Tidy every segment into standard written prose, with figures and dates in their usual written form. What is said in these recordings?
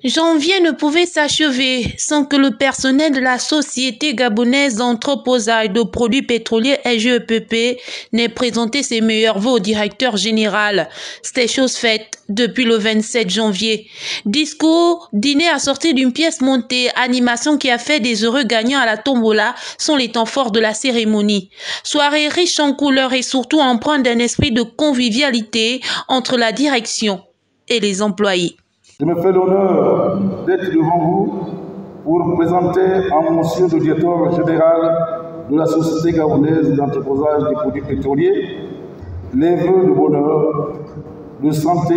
Janvier ne pouvait s'achever sans que le personnel de la Société gabonaise d'entreposage de produits pétroliers SGEPP n'ait présenté ses meilleurs vœux au directeur général. C'était chose faite depuis le 27 janvier. Discours, dîner assorti d'une pièce montée, animation qui a fait des heureux gagnants à la tombola sont les temps forts de la cérémonie. Soirée riche en couleurs et surtout empreinte d'un esprit de convivialité entre la direction et les employés. Je me fais l'honneur d'être devant vous pour présenter à monsieur le directeur général de la Société gabonaise d'entreposage des produits pétroliers les vœux de bonheur, de santé,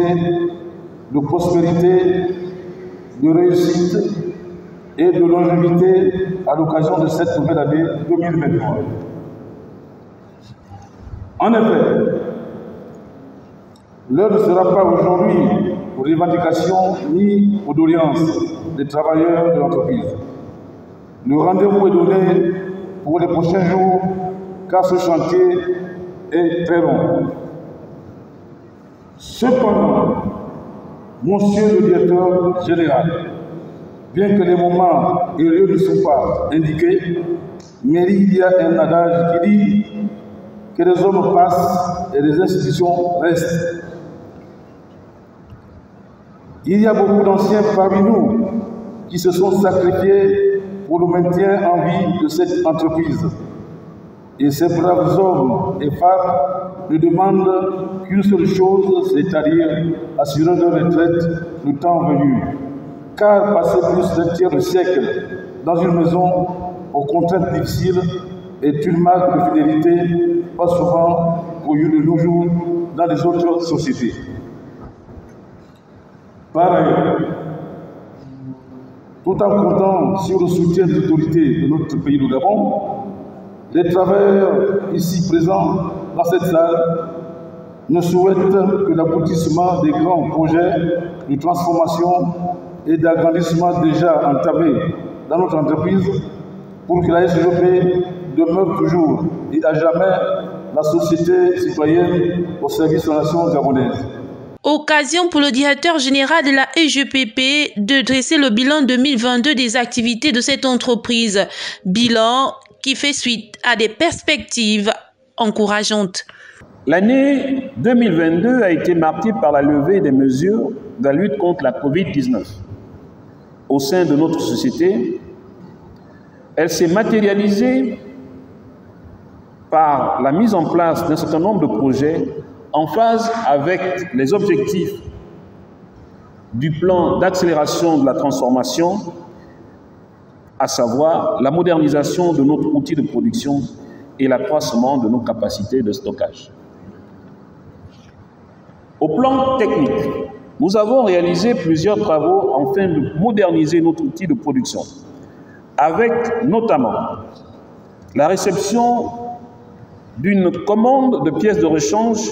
de prospérité, de réussite et de longévité à l'occasion de cette nouvelle année 2023. En effet, l'heure ne sera pas aujourd'hui aux revendications ni aux doléances des travailleurs de l'entreprise. Le rendez-vous est donné pour les prochains jours car ce chantier est très long. Cependant, monsieur le directeur général, bien que les moments et lieux ne soient pas indiqués, mais il y a un adage qui dit que les hommes passent et les institutions restent. Il y a beaucoup d'anciens parmi nous qui se sont sacrifiés pour le maintien en vie de cette entreprise. Et ces braves hommes et femmes ne demandent qu'une seule chose, c'est-à-dire assurer leur retraite le temps venu. Car passer plus d'un tiers de siècle dans une maison aux contraintes difficiles est une marque de fidélité pas souvent connue de nos jours dans les autres sociétés. Par ailleurs, tout en comptant sur le soutien des autorités de notre pays, le Gabon, les travailleurs ici présents dans cette salle ne souhaitent que l'aboutissement des grands projets de transformation et d'agrandissement déjà entamés dans notre entreprise pour que la SGEPP demeure toujours et à jamais la société citoyenne au service de la nation gabonaise. Occasion pour le directeur général de la SGEPP de dresser le bilan 2022 des activités de cette entreprise. Bilan qui fait suite à des perspectives encourageantes. L'année 2022 a été marquée par la levée des mesures de la lutte contre la Covid-19. Au sein de notre société, elle s'est matérialisée par la mise en place d'un certain nombre de projets en phase avec les objectifs du plan d'accélération de la transformation, à savoir la modernisation de notre outil de production et l'accroissement de nos capacités de stockage. Au plan technique, nous avons réalisé plusieurs travaux afin de moderniser notre outil de production, avec notamment la réception d'une commande de pièces de rechange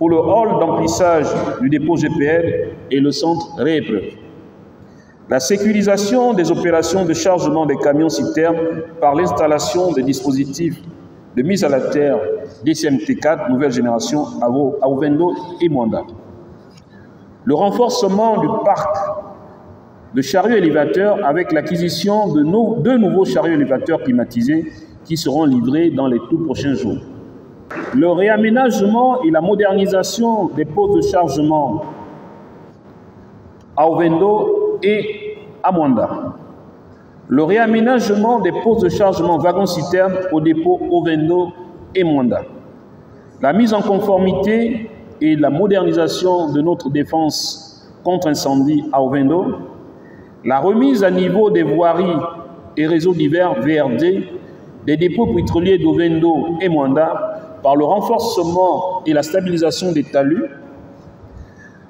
pour le hall d'emplissage du dépôt GPL et le centre réépreuve. La sécurisation des opérations de chargement des camions-citernes par l'installation des dispositifs de mise à la terre DCMT4 nouvelle génération à Ovendo et Mwanda. Le renforcement du parc de chariots élévateurs avec l'acquisition de deux nouveaux chariots élévateurs climatisés qui seront livrés dans les tout prochains jours. Le réaménagement et la modernisation des postes de chargement à Ovendo et à Mwanda. Le réaménagement des postes de chargement wagons-citernes au dépôt Ovendo et Mwanda. La mise en conformité et la modernisation de notre défense contre incendie à Ovendo. La remise à niveau des voiries et réseaux divers VRD des dépôts pétroliers d'Ovendo et Mwanda par le renforcement et la stabilisation des talus,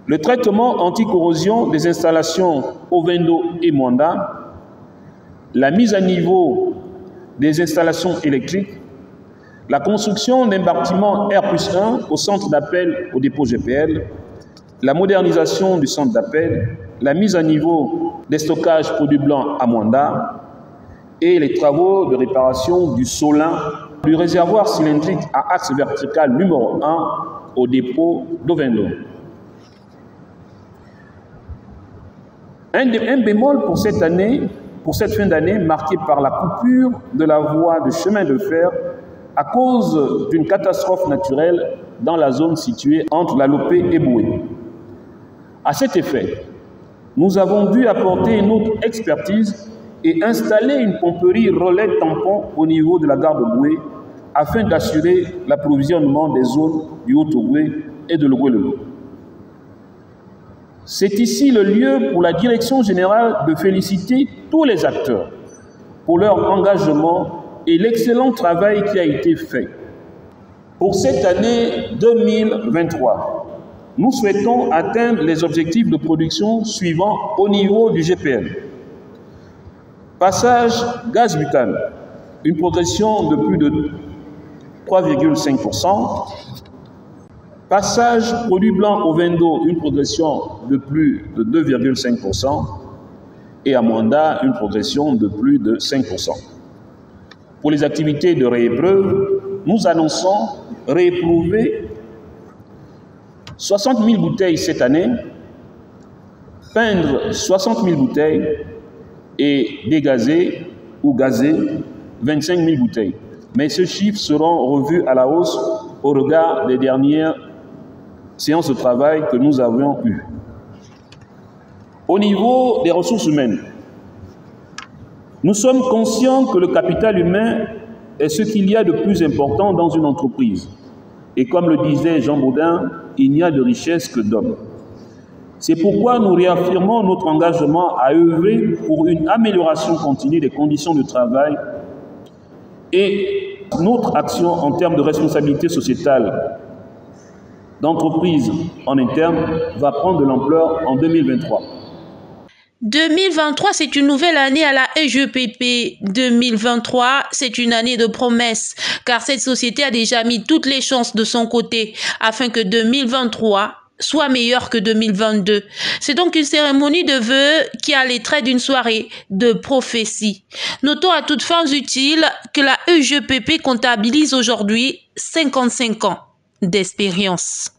le traitement anti-corrosion des installations Ovendo et Mwanda, la mise à niveau des installations électriques, la construction d'un bâtiment R+1 au centre d'appel au dépôt GPL, la modernisation du centre d'appel, la mise à niveau des stockages produits blancs à Mwanda et les travaux de réparation du Solin du réservoir cylindrique à axe vertical numéro 1 au dépôt d'Ovendo. Un bémol pour cette année, pour cette fin d'année marquée par la coupure de la voie de chemin de fer à cause d'une catastrophe naturelle dans la zone située entre la Lopé et Boué. À cet effet, nous avons dû apporter notre expertise et installer une pomperie relais tampon au niveau de la gare de Boué afin d'assurer l'approvisionnement des zones du Haut-Ogooué et de l'Ogooué-le-Loup. C'est ici le lieu pour la Direction générale de féliciter tous les acteurs pour leur engagement et l'excellent travail qui a été fait. Pour cette année 2023, nous souhaitons atteindre les objectifs de production suivants au niveau du GPL. Passage gaz butane, une progression de plus de 3,5%. Passage produit blanc au vin d'eau, une progression de plus de 2,5%. Et amanda, une progression de plus de 5%. Pour les activités de réépreuve, nous annonçons rééprouver 60 000 bouteilles cette année, peindre 60 000 bouteilles et dégazer ou gazer 25 000 bouteilles. Mais ces chiffres seront revus à la hausse au regard des dernières séances de travail que nous avions eues. Au niveau des ressources humaines, nous sommes conscients que le capital humain est ce qu'il y a de plus important dans une entreprise. Et comme le disait Jean Baudin, il n'y a de richesse que d'hommes. C'est pourquoi nous réaffirmons notre engagement à œuvrer pour une amélioration continue des conditions de travail et notre action en termes de responsabilité sociétale d'entreprise en interne va prendre de l'ampleur en 2023. 2023, c'est une nouvelle année à la EJEPP. 2023, c'est une année de promesses, car cette société a déjà mis toutes les chances de son côté afin que 2023 soit meilleur que 2022. C'est donc une cérémonie de vœux qui a les traits d'une soirée de prophétie. Notons à toutes fins utiles que la EJEPP comptabilise aujourd'hui 55 ans d'expérience.